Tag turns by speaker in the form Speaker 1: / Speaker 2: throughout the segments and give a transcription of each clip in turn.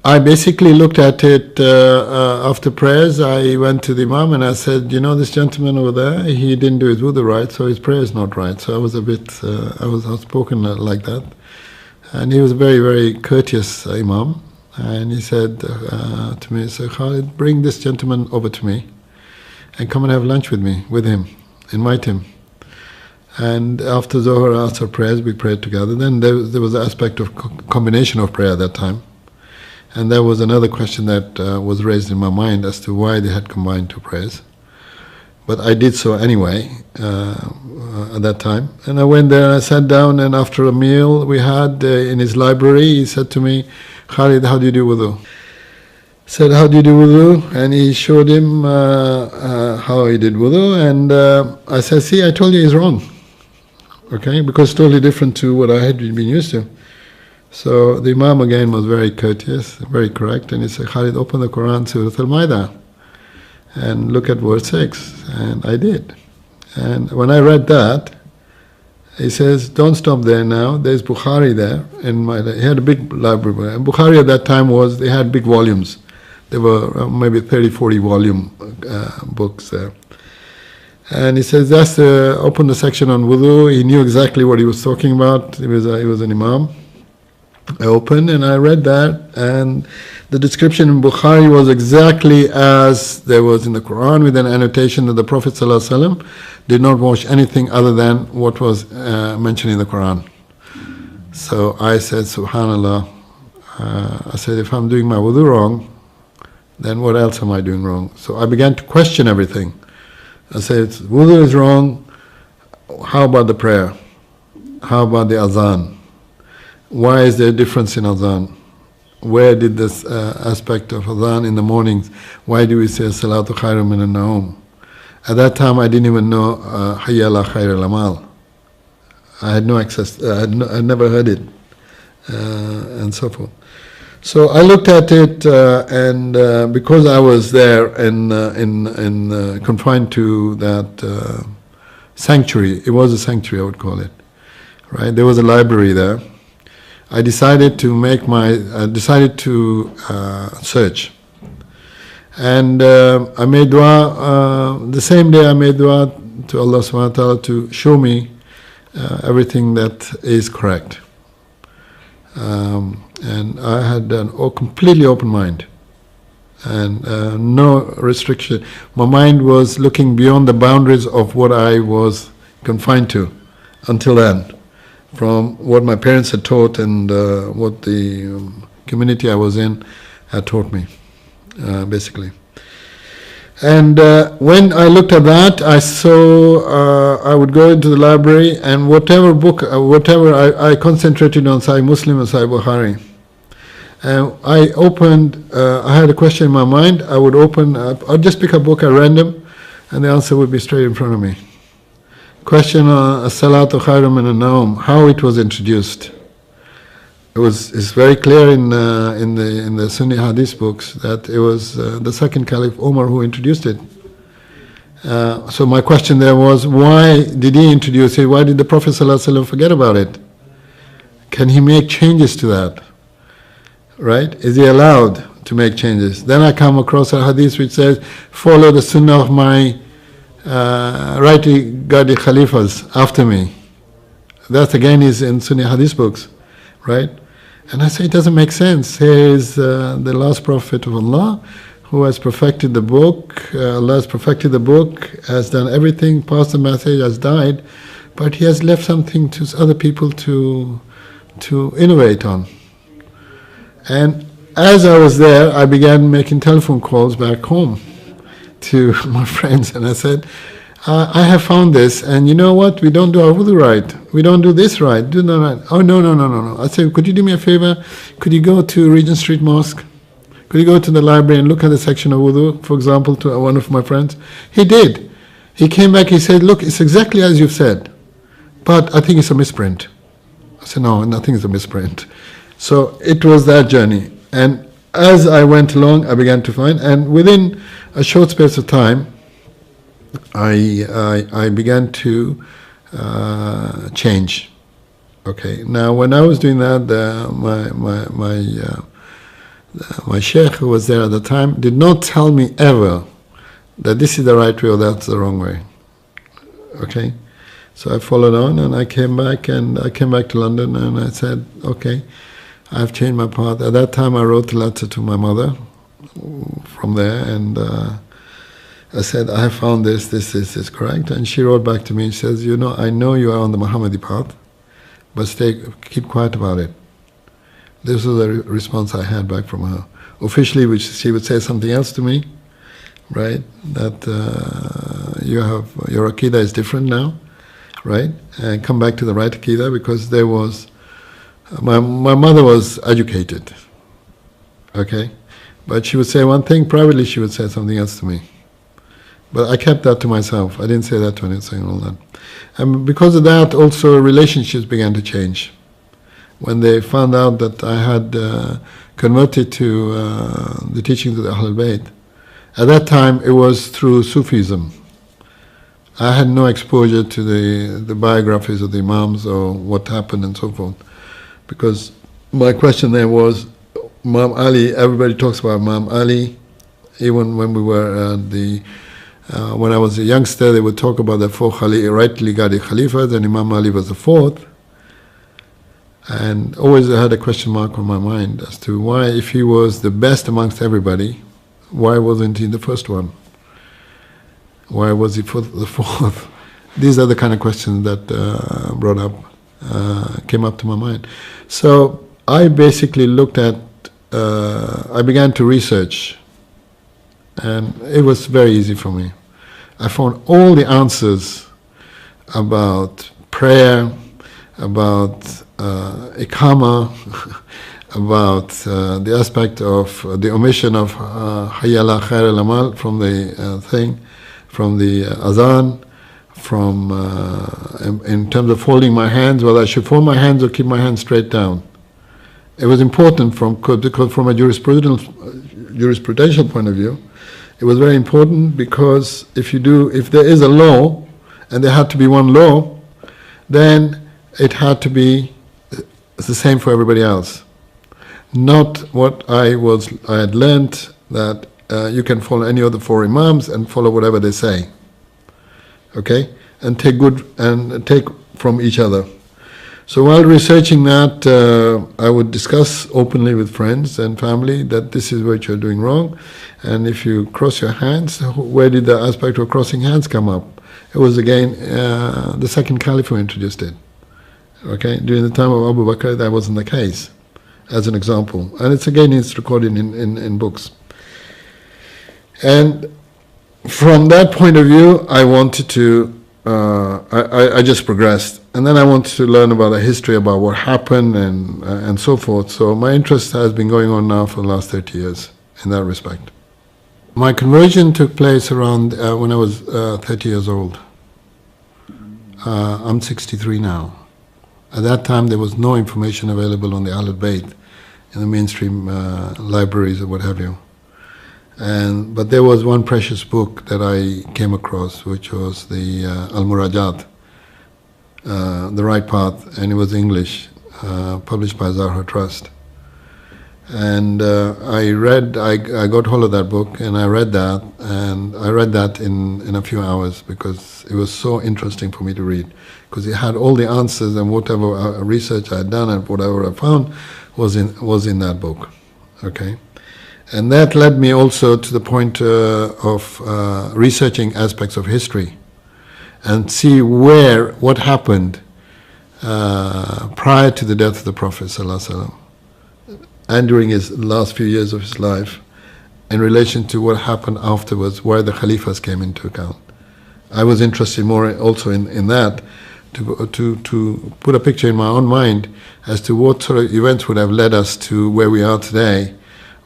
Speaker 1: I basically looked at it after prayers. I went to the Imam and I said, you know, this gentleman over there, he didn't do his wudu right, so his prayer is not right. So I was a bit, I was outspoken like that. And he was a very, very courteous Imam. And he said to me, so Khalid, bring this gentleman over to me and come and have lunch with me, with him, invite him. And after Zohar, Asr prayers, we prayed together. Then there was the aspect of combination of prayer at that time. And there was another question that was raised in my mind as to why they had combined two prayers. But I did so anyway at that time. And I went there and I sat down, and after a meal we had in his library, he said to me, Khalid, how do you do wudu? I said, how do you do wudu? And he showed him how he did wudu. And I said, see, I told you he's wrong. Okay, because it's totally different to what I had been used to. So the Imam again was very courteous, very correct, and he said, Khalid, open the Quran, Surah Al-Ma'idah, and look at verse 6. And I did. And when I read that, he says, don't stop there now, there's Bukhari there. He had a big library. And Bukhari at that time they had big volumes. There were maybe 30, 40 volume books there. And he says, open the section on wudu. He knew exactly what he was talking about. He was an Imam. I opened and I read that, and the description in Bukhari was exactly as there was in the Quran, with an annotation that the Prophet ﷺ did not wash anything other than what was mentioned in the Quran. So I said, Subhanallah, I said, if I'm doing my wudu wrong, then what else am I doing wrong? So I began to question everything. I said, wudu is wrong, how about the prayer? How about the azan? Why is there a difference in adhan? Where did this aspect of adhan in the mornings, why do we say salatu khairun min an-nawm? At that time I didn't even know hayya ala khair al-amal. I had no access, I'd never heard it, and so forth. So I looked at it, and because I was there and confined to that sanctuary, it was a sanctuary I would call it, right? There was a library there. I decided to search, and I made dua. The same day I made dua to Allah subhanahu wa ta'ala to show me everything that is correct. And I had an completely open mind, and no restriction. My mind was looking beyond the boundaries of what I was confined to until then, from what my parents had taught and what the community I was in had taught me, basically. And when I looked at that, I saw, I would go into the library, and whatever book, I concentrated on Sahih Muslim and Sahih Bukhari. I opened, I had a question in my mind, I would open, I'd just pick a book at random, and the answer would be straight in front of me. Question on Salatu Khairun min an-Nawm, how it was introduced. It's very clear in the Sunni Hadith books that it was the second Caliph Umar who introduced it. So my question there was, why did he introduce it? Why did the Prophet ﷺ forget about it? Can he make changes to that? Right? Is he allowed to make changes? Then I come across a hadith which says, follow the sunnah of my rightly guarded Khalifas after me. That again is in Sunni Hadith books, right? And I say it doesn't make sense. Here is the last Prophet of Allah who has perfected the book. Allah has perfected the book, has done everything, passed the message, has died, but he has left something to other people to innovate on. And as I was there, I began making telephone calls back home to my friends, and I said, I have found this, and you know what? We don't do our wudu right. We don't do this right. Do that right. Oh, no. I said, could you do me a favor? Could you go to Regent Street Mosque? Could you go to the library and look at the section of wudu, for example, to one of my friends? He did. He came back, he said, look, it's exactly as you've said, but I think it's a misprint. I said, no, nothing is a misprint. So it was that journey. And as I went along, I began to find, and within a short space of time, I began to change. Okay. Now, when I was doing that, My sheikh, who was there at the time, did not tell me ever that this is the right way or that's the wrong way. Okay? So I followed on, and I came back to London, and I said, okay, I've changed my path. At that time I wrote a letter to my mother from there, and I said, I have found this is correct. And she wrote back to me, she says, I know you are on the Mohammedi path, but keep quiet about it. This was the response I had back from her. Officially, which she would say something else to me, right? That your Aqidah is different now, right? And come back to the right Aqidah, because there was, my mother was educated, okay? But she would say one thing, privately she would say something else to me. But I kept that to myself. I didn't say that to anyone and all that. And because of that, also relationships began to change. When they found out that I had converted to the teachings of the Ahlul Bayt, at that time it was through Sufism. I had no exposure to the biographies of the Imams or what happened and so forth. Because my question there was, Imam Ali, everybody talks about Imam Ali. Even when we were when I was a youngster, they would talk about the four rightly guided Khalifas, and Imam Ali was the fourth. And always I had a question mark on my mind as to why, if he was the best amongst everybody, why wasn't he the first one? Why was he the fourth? These are the kind of questions that came up to my mind. So I basically looked at, I began to research, and it was very easy for me. I found all the answers about prayer, about Iqama, about the aspect of the omission of Hayya ala khair al-amal from the thing, from the azan, from in terms of folding my hands, whether I should fold my hands or keep my hands straight down. It was important because from a jurisprudential point of view, it was very important, because if there is a law, and there had to be one law, then it had to be the same for everybody else. Not what I had learnt, that you can follow any of the four Imams and follow whatever they say. Okay? And take from each other. So while researching that, I would discuss openly with friends and family that this is what you're doing wrong, and if you cross your hands, where did the aspect of crossing hands come up? It was again the second caliph who introduced it. Okay, during the time of Abu Bakr, that wasn't the case, as an example, and it's recorded in books. And from that point of view, I wanted to. I just progressed, and then I wanted to learn about the history, about what happened, and so forth. So my interest has been going on now for the last 30 years in that respect. My conversion took place around when I was 30 years old. I'm 63 now. At that time, there was no information available on the Ahlul Bayt in the mainstream libraries or what have you. But there was one precious book that I came across, which was the Al-Murajat, The Right Path, and it was English, published by Zahra Trust. And I got hold of that book, and I read that in a few hours, because it was so interesting for me to read, because it had all the answers, and whatever research I had done and whatever I found was in that book. Okay. And that led me also to the point of researching aspects of history and see what happened prior to the death of the Prophet ﷺ, and during his last few years of his life, in relation to what happened afterwards, where the Khalifas came into account. I was interested more also in that, to put a picture in my own mind as to what sort of events would have led us to where we are today,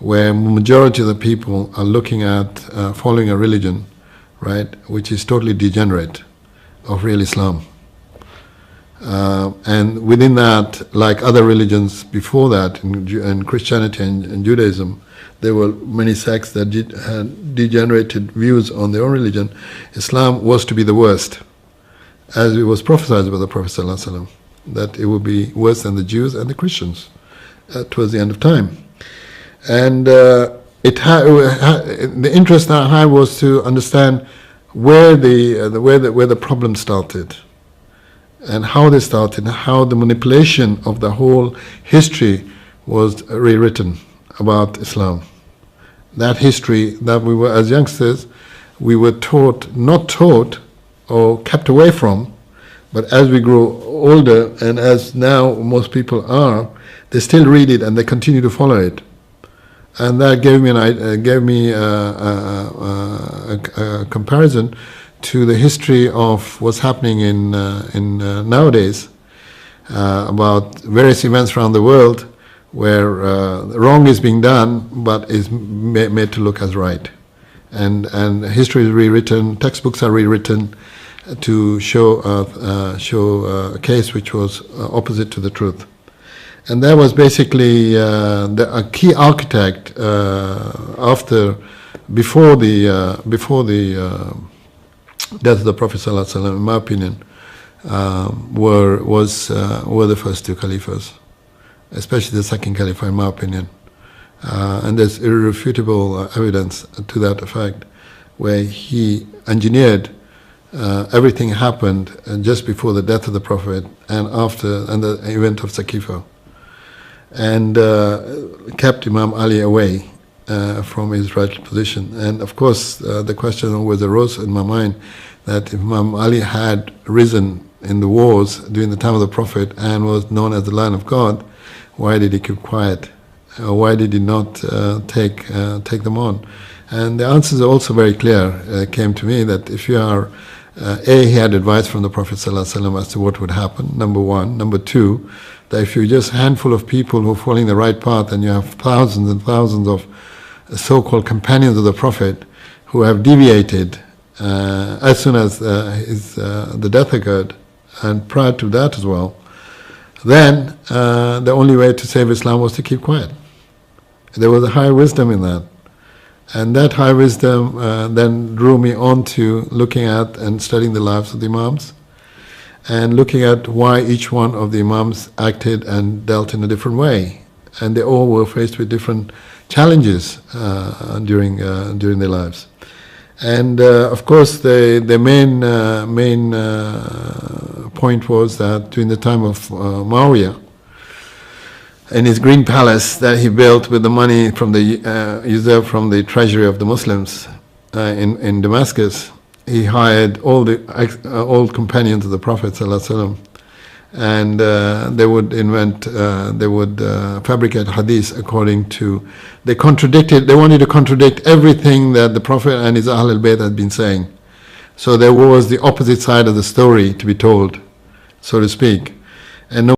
Speaker 1: where majority of the people are looking at following a religion, right, which is totally degenerate of real Islam. And within that, like other religions before that, in Christianity and Judaism, there were many sects that had degenerated views on their own religion. Islam was to be the worst, as it was prophesied by the Prophet ﷺ, that it would be worse than the Jews and the Christians towards the end of time. And the interest I had was to understand where the problem started, and how they started, and how the manipulation of the whole history was rewritten about Islam. That history that we were, as youngsters, we were not taught or kept away from, but as we grow older, and as now most people are, they still read it and they continue to follow it. And that gave me a comparison to the history of what's happening in nowadays, about various events around the world where wrong is being done but is made to look as right, and history is rewritten, textbooks are rewritten to show a case which was opposite to the truth. And that was basically a key architect before the death of the Prophet ﷺ, in my opinion, were the first two caliphs, especially the second caliph, in my opinion. And there's irrefutable evidence to that effect, where he engineered everything happened just before the death of the Prophet and after, and the event of Saqifa, and kept Imam Ali away from his rightful position. And of course, the question always arose in my mind that if Imam Ali had risen in the wars during the time of the Prophet and was known as the Lion of God, why did he keep quiet? Why did he not take them on? And the answers are also very clear. Came to me that if you are he had advice from the Prophet ﷺ as to what would happen, number one. Number two, that if you're just a handful of people who are following the right path and you have thousands and thousands of so-called companions of the Prophet who have deviated as soon as the death occurred, and prior to that as well, then the only way to save Islam was to keep quiet. There was a high wisdom in that. And that high wisdom then drew me on to looking at and studying the lives of the Imams, and looking at why each one of the Imams acted and dealt in a different way. And they all were faced with different challenges during their lives. And of course, the main point was that during the time of Muawiyah, in his green palace that he built with the money from the usurped from the treasury of the Muslims in Damascus, he hired all the old companions of the Prophet ﷺ, and they would fabricate hadith according to, they wanted to contradict everything that the Prophet and his Ahl al-Bayt had been saying. So there was the opposite side of the story to be told, so to speak. And no